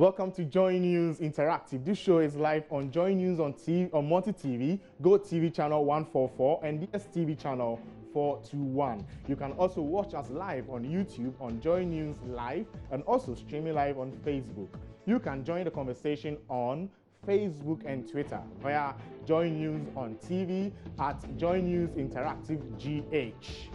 Welcome to Joy News Interactive. This show is live on Joy News on Multi TV, Go TV channel 144, and DSTV channel 421. You can also watch us live on YouTube on Joy News Live and also streaming live on Facebook. You can join the conversation on Facebook and Twitter via Joy News on TV at Joy News Interactive GH.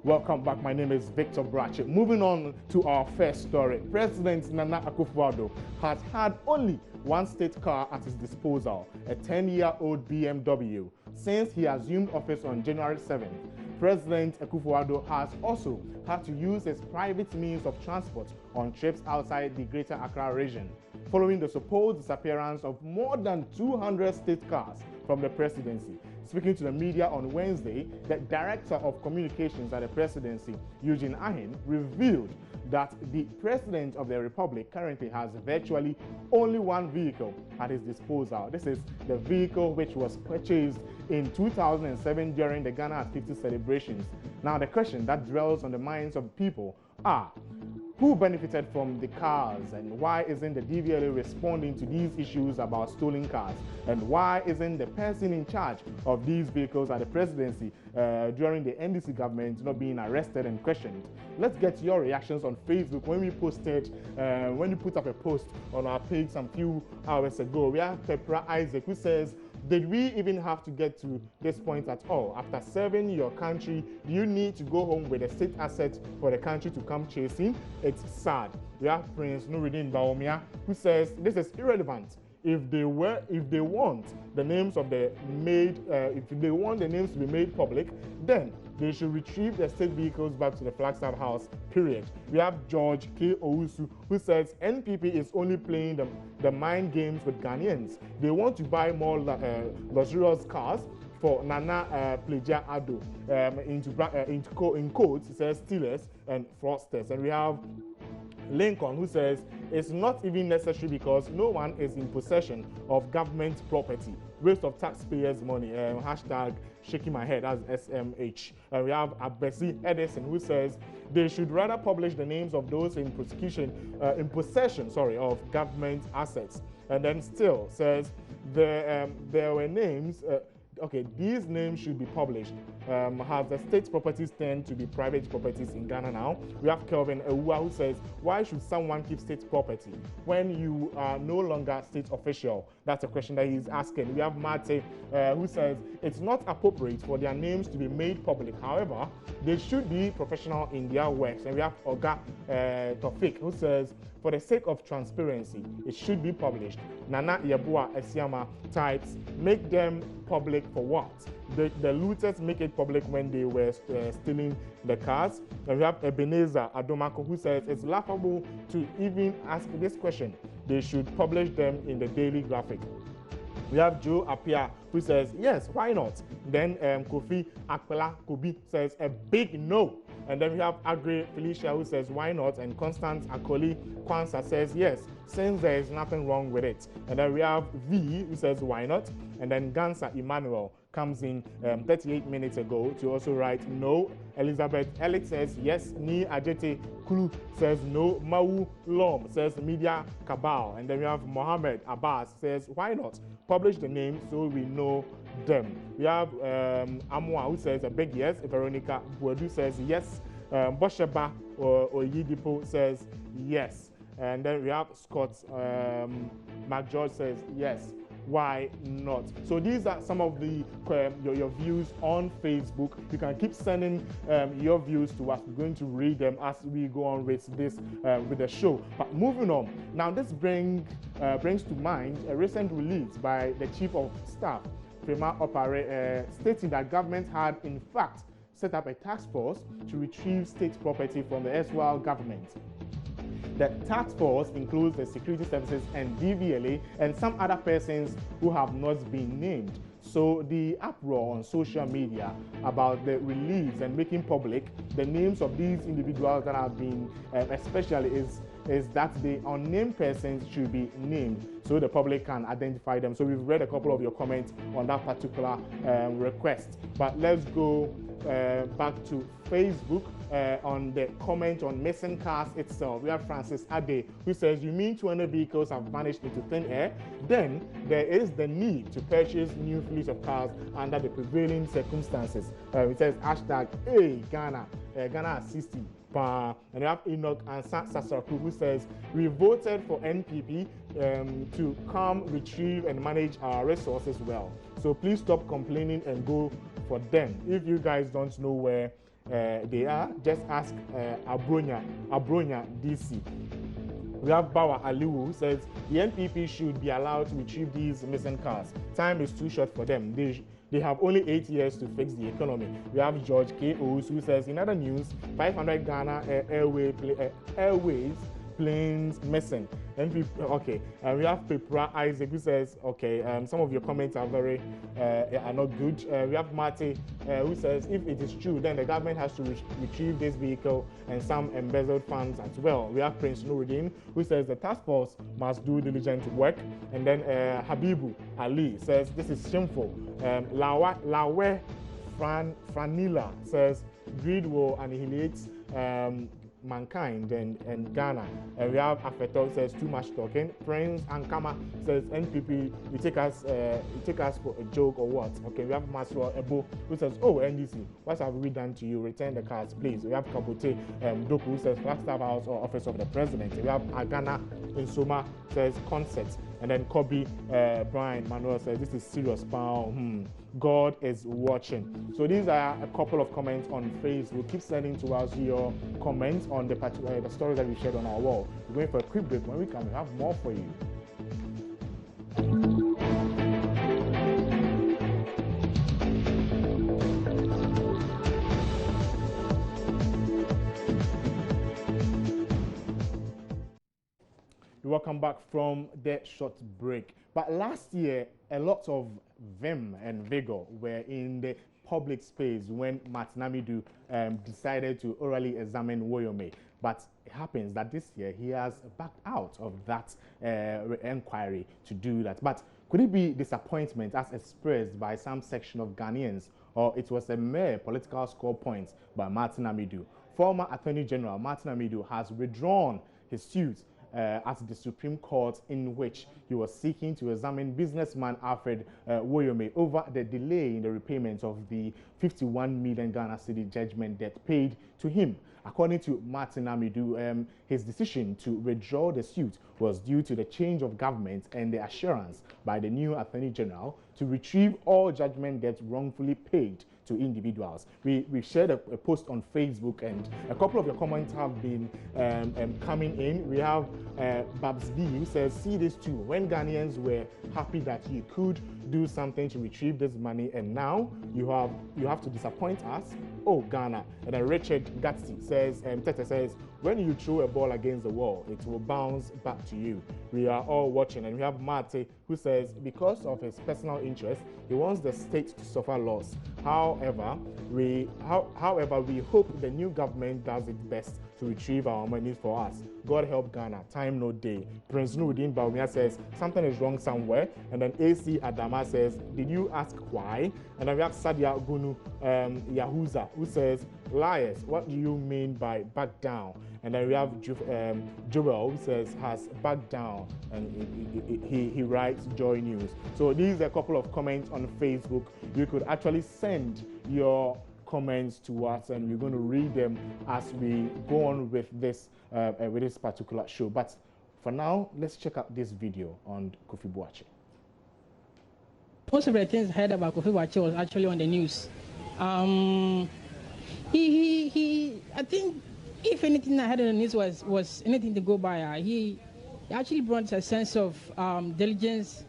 Welcome back. My name is Victor Boakye. Moving on to our first story. President Nana Akufo-Addo has had only one state car at his disposal, a 10-year-old BMW, since he assumed office on January 7th. President Akufo-Addo has also had to use his private means of transport on trips outside the Greater Accra region, following the supposed disappearance of more than 200 state cars from the presidency. Speaking to the media on Wednesday, the Director of Communications at the Presidency, Eugene Ahin, revealed that the President of the Republic currently has virtually only one vehicle at his disposal. This is the vehicle which was purchased in 2007 during the Ghana at 50 celebrations. Now, the question that dwells on the minds of people are: who benefited from the cars, and why isn't the DVLA responding to these issues about stolen cars? And why isn't the person in charge of these vehicles at the presidency during the NDC government not being arrested and questioned? Let's get your reactions on Facebook. When we posted, when you put up a post on our page some few hours ago, we have Pepra Isaac who says, did we even have to get to this point at all? After serving your country, do you need to go home with a state asset for the country to come chasing? It's sad. We have Prince Nuruddin Baumia who says this is irrelevant. If they want the names of the if they want the names to be made public, then they should retrieve the state vehicles back to the Flagstaff House, period. We have George K. Owusu who says NPP is only playing the mind games with Ghanaians. They want to buy more luxurious cars for Nana Pleja-Addo. In quotes, it says stealers and fraudsters. And we have Lincoln who says it's not even necessary because no one is in possession of government property. Waste of taxpayers' money. Hashtag shaking my head as SMH. And we have Abesi Edison who says they should rather publish the names of those in possession of government assets. And then still says there were names. Okay, these names should be published. Have the state properties tend to be private properties in Ghana now? We have Kelvin Ewua who says, why should someone keep state property when you are no longer state official? That's a question that he's asking. We have Mate who says, it's not appropriate for their names to be made public. However, they should be professional in their works. And we have Oga Tofik who says, for the sake of transparency, it should be published. Nana Yabua Esiama types, make them public for what? The looters make it public when they were stealing the cars. And we have Ebenezer Adomako who says it's laughable to even ask this question. They should publish them in the Daily Graphic. We have Joe Apia who says, yes, why not? Then Kofi Akpela Kobi says a big no. And then we have Agri Felicia who says, why not? And Constance Akoli Kwanzaa says, yes, since there is nothing wrong with it. And then we have V who says, why not? And then Gansa Emmanuel comes in 38 minutes ago to also write no. Elizabeth Ellick says yes. Ni Ajete Kulu says no. Mau Lom says media cabal. And then we have Mohammed Abbas says why not? Publish the names so we know them. We have Amwa who says a big yes. Veronica Buedu says yes. Bosheba Oyidipo says yes. And then we have Scott Mark George says yes. Why not? So these are some of the your views on Facebook. You can keep sending your views to us. We're going to read them as we go on with this with the show. But moving on now, this brings to mind a recent release by the Chief of Staff, Prema Opare, stating that government had in fact set up a task force to retrieve state property from the erstwhile government. The task force includes the security services and DVLA and some other persons who have not been named. So the uproar on social media about the release and making public the names of these individuals that have been, especially is is that the unnamed persons should be named so the public can identify them. So we've read a couple of your comments on that particular request. But let's go back to Facebook on the comment on missing cars itself. We have Francis Ade, who says, you mean 200 vehicles have vanished into thin air? Then there is the need to purchase new fleet of cars under the prevailing circumstances. It says hashtag hey Ghana, Ghana 60. And we have Enoch and Sasaku, who says, we voted for NPP to come retrieve and manage our resources well. So please stop complaining and go for them. If you guys don't know where they are, just ask Abronya DC. We have Bawa Aliwu, who says the NPP should be allowed to retrieve these missing cars. Time is too short for them. They have only 8 years to fix the economy. We have George K.O.'s, who says, in other news, 500 Ghana Airways planes missing. Okay, we have Pepra Isaac, who says, okay, some of your comments are are not good. We have Mate, who says, if it is true, then the government has to retrieve this vehicle and some embezzled funds as well. We have Prince Nuruddin, who says the task force must do diligent work. And then Habibu Ali says, this is shameful. Lawe Franila says, greed will annihilate mankind and Ghana. We have Afeto says too much talking. Prince Ankama says NPP, you take us for a joke or what? Okay, we have Masro Ebo, who says, oh NDC, what have we done to you? Return the cards, please. We have Kabote Doku, who says Flagstaff House or Office of the President. We have Agana Insoma says concerts. And then Kobe Brian Manuel says this is serious. God is watching. So these are a couple of comments on Facebook. Keep sending to us your comments on the stories that we shared on our wall. We're going for a quick break. When we come, we have more for you. Welcome back from the short break. But last year, a lot of vim and vigor were in the public space when Martin Amidu decided to orally examine Woyome. But it happens that this year he has backed out of that inquiry to do that. But could it be disappointment as expressed by some section of Ghanaians, or it was a mere political score point by Martin Amidu? Former Attorney General Martin Amidu has withdrawn his suit at the Supreme Court, in which he was seeking to examine businessman Alfred Woyome over the delay in the repayment of the 51 million Ghana cedi judgment debt paid to him. According to Martin Amidu, his decision to withdraw the suit was due to the change of government and the assurance by the new Attorney General to retrieve all judgment debts wrongfully paid to individuals. We shared a post on Facebook, and a couple of your comments have been coming in. We have Babs B, who says, see this too, when Ghanaians were happy that you could do something to retrieve this money, and now you have to disappoint us. Oh, Ghana. And then Richard Gatsy says, Tete says, when you throw a ball against the wall, it will bounce back to you. We are all watching. And we have Mate, who says, because of his personal interest, he wants the state to suffer loss. However, we hope the new government does its best to retrieve our money for us. God help Ghana. Time no day. Prince Nuruddin Baumia says something is wrong somewhere. And then AC Adama says, did you ask why? And then we have Sadia Gunu Yahuza, who says, liars, what do you mean by back down? And then we have Joel, who says has backed down, and he writes Joy News. So these are a couple of comments on Facebook. You could actually send your comments to us, and we're going to read them as we go on with this particular show. But for now, let's check out this video on Kofi Boakye. Most of the things I heard about Kofi Boakye was actually on the news. I think if anything I heard on the news was anything to go by, he actually brought a sense of diligence.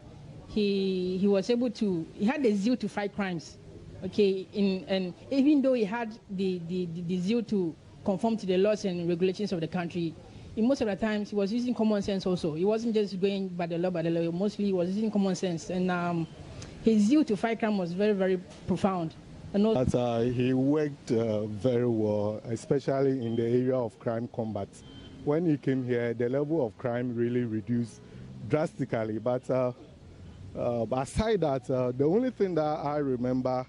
He was able to, he had the zeal to fight crimes. Okay, and even though he had the zeal to conform to the laws and regulations of the country, in most of the times he was using common sense also. He wasn't just going by the law, mostly he was using common sense. And his zeal to fight crime was very, very profound. And he worked very well, especially in the area of crime combat. when he came here, the level of crime really reduced drastically. But aside that, the only thing that I remember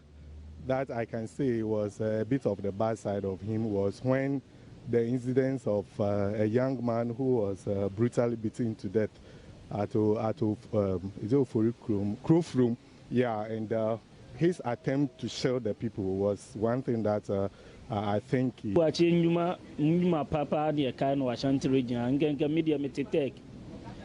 that I can say was a bit of the bad side of him was when the incidents of a young man who was brutally beaten to death at Krofrum, yeah, and his attempt to shield the people was one thing that I think. Papa, the kind of Ashanti region, and get media take.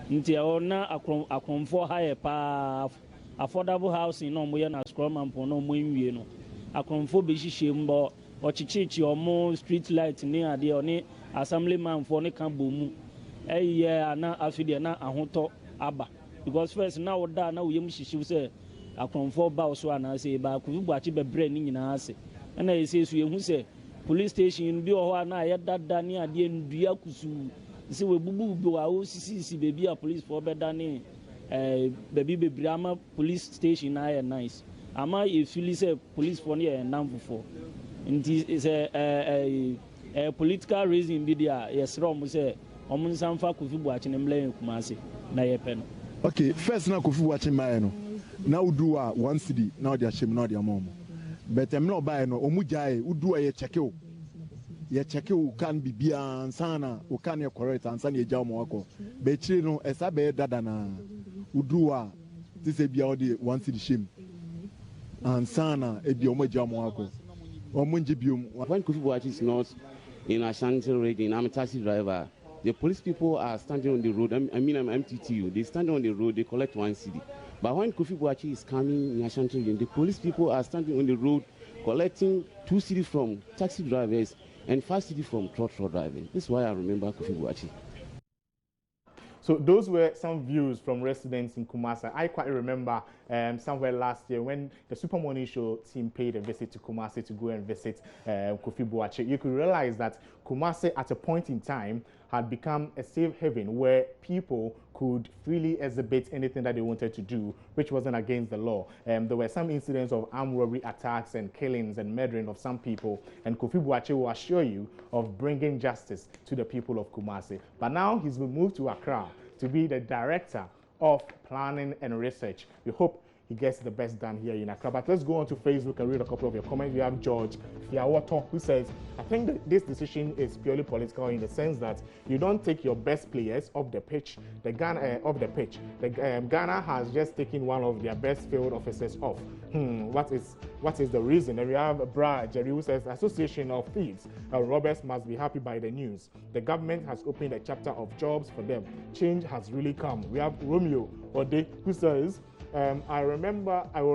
Until now, a comfort higher affordable housing no more na scrum and no more in no. A comfort be shimbo or chichi or more street light near the only assemblyman for the camboom. A year now after the na a hoto abba. Because first now that now we say a comfort bows one I say, but could watch it be branding in us. And I say, so you say, police station, do or na yet that Dania didn't do Yakusu. See, we boo our OCC baby a police for better than baby Brahma police station. I am nice. Am I if you say police for near and number 4? And this is a political reason. Media, yes, Rom say, Omun Sanfa Kofi watching and blame Kumasi. Na pen. Okay, first now Kofi watching my now do one city, now they are shame, now they are mom. But I'm not buying no Omujai, who do a check you. Ye check you can be beyond sana, who can you correct and Sunny Jamoko. Betrino, a sabe dadana, who do this a beyond the one city shame. And sana, a bioma Jamoko. Or Munjibium. When Kofi Boakye is not in Ashanti region, I'm a taxi driver. The police people are standing on the road. I mean, I'm MTTU. They stand on the road, they collect 1 cedi. But when Kofi Boakye is coming in Ashanti region, the police people are standing on the road collecting 2 cedi from taxi drivers and 5 cedi from trotro driving. This is why I remember Kofi Boakye. So those were some views from residents in Kumasi. I quite remember somewhere last year when the Super Morning Show team paid a visit to Kumasi to go and visit Kofi Boakye. You could realize that Kumasi at a point in time had become a safe haven where people could freely exhibit anything that they wanted to do, which wasn't against the law. There were some incidents of armed robbery attacks and killings and murdering of some people, and Kofi Boakye will assure you of bringing justice to the people of Kumasi. But now he's been moved to Accra to be the director of planning and research. We hope he gets the best done here in Accra. But let's go on to Facebook and read a couple of your comments. We have George Fiawoto, who says, I think that this decision is purely political in the sense that you don't take your best players off the pitch. Ghana has just taken one of their best field officers off. What is the reason? And we have Bra Jerry, who says, Association of Thieves robbers must be happy by the news. The government has opened a chapter of jobs for them. Change has really come. We have Romeo Ode, who says, I will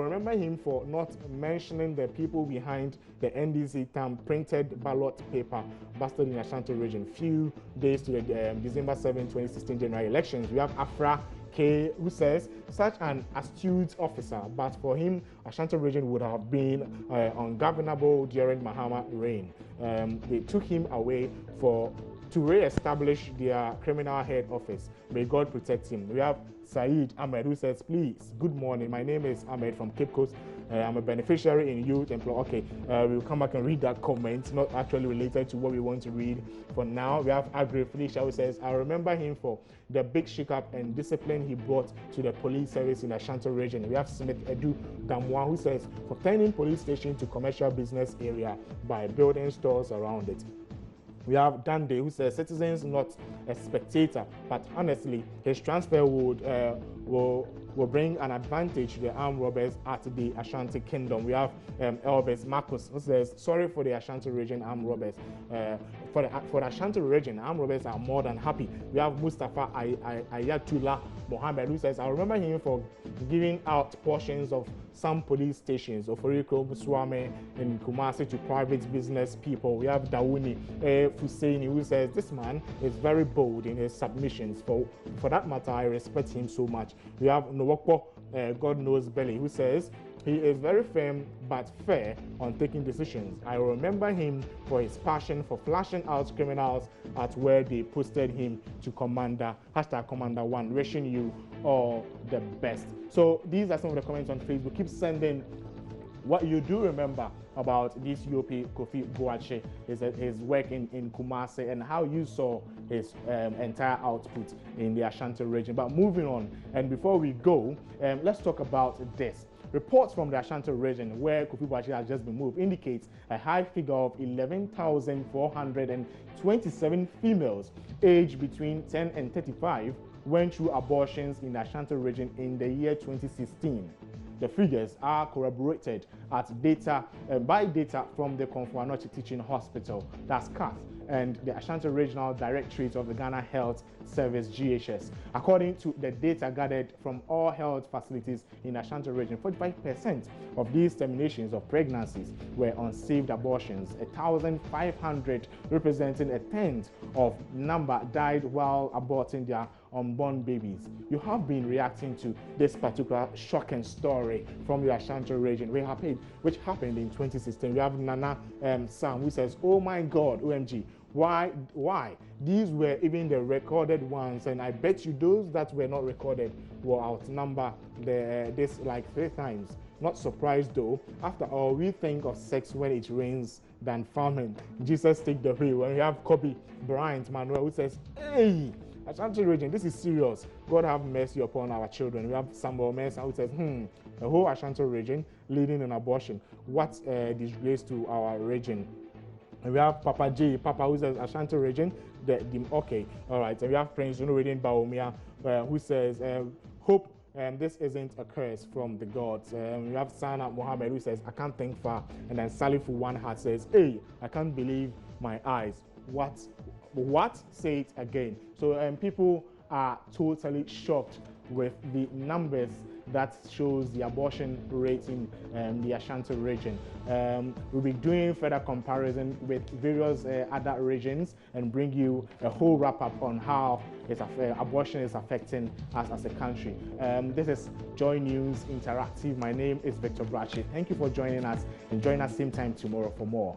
remember him for not mentioning the people behind the NDC printed ballot paper busted in Ashanti region. Few days to the December 7, 2016 general elections. We have Afra K, who says, such an astute officer, but for him, Ashanti region would have been ungovernable during Mahama reign. They took him away to re-establish their criminal head office. May God protect him. We have Saeed Ahmed, who says, please, good morning. My name is Ahmed from Cape Coast. I'm a beneficiary in youth employment. Okay, we'll come back and read that comment, not actually related to what we want to read for now. We have Agri Felicia, who says, I remember him for the big shake-up and discipline he brought to the police service in the Ashanti region. We have Smith Edu Damwa, who says, for turning police station to commercial business area by building stores around it. We have Dande, who says citizens not a spectator, but honestly, his transfer will bring an advantage to the armed robbers at the Ashanti Kingdom. We have Elvis Marcus, who says sorry for the Ashanti region armed robbers. For the Ashanti region, armed robbers are more than happy. We have Mustafa Ayatullah Mohammed, who says I remember him for giving out portions of some police stations, Oforiko, Swame, and Kumasi to private business people. We have Dawouni Fuseini, who says this man is very bold in his submissions. For that matter, I respect him so much. We have Nwokpo, God knows Belly, who says he is very firm but fair on taking decisions. I remember him for his passion for flashing out criminals at where they posted him to Commander, #Commander1, wishing you all the best. So these are some of the comments on Facebook. Keep sending What you do remember about this UP Kofi Boakye is his work in Kumasi and how you saw his entire output in the Ashanti region. But moving on, and before we go, let's talk about this. Reports from the Ashanti region, where Kofi Boakye has just been moved, indicates a high figure of 11,427 females aged between 10 and 35 went through abortions in the Ashanti region in the year 2016. The figures are corroborated by data from the Kofi Teaching Hospital, that's CAF, and the Ashanti Regional Directorate of the Ghana Health Service, GHS. According to the data gathered from all health facilities in the Ashanti region, 45% of these terminations of pregnancies were unsaved abortions. 1,500, representing a tenth of number, died while aborting their unborn babies. You have been reacting to this particular shocking story from the Ashanti region, which happened in 2016. We have Nana Sam, who says, "Oh my God, OMG, why? These were even the recorded ones, and I bet you those that were not recorded will outnumber this like 3 times. Not surprised though. After all, we think of sex when it rains than famine. Jesus take the wheel." When we have Kobe Bryant Manuel, who says, "Hey, Ashanti region, this is serious. God have mercy upon our children." We have Samuel Mensah, who says, "The whole Ashanti region leading in abortion. What disgrace to our region." And we have Papa who says, "Ashanti region, okay, all right." And we have Prince Reading Baumia, who says, "Hope this isn't a curse from the gods." We have Sana Mohammed, who says, "I can't think far." And then Salifu One Heart says, "Hey, I can't believe my eyes. What? Say it again." So people are totally shocked with the numbers that shows the abortion rate in the Ashanti region. We'll be doing further comparison with various other regions and bring you a whole wrap-up on how abortion is affecting us as a country. This is Joy News Interactive. My name is Victor Boakye. Thank you for joining us, and join us same time tomorrow for more.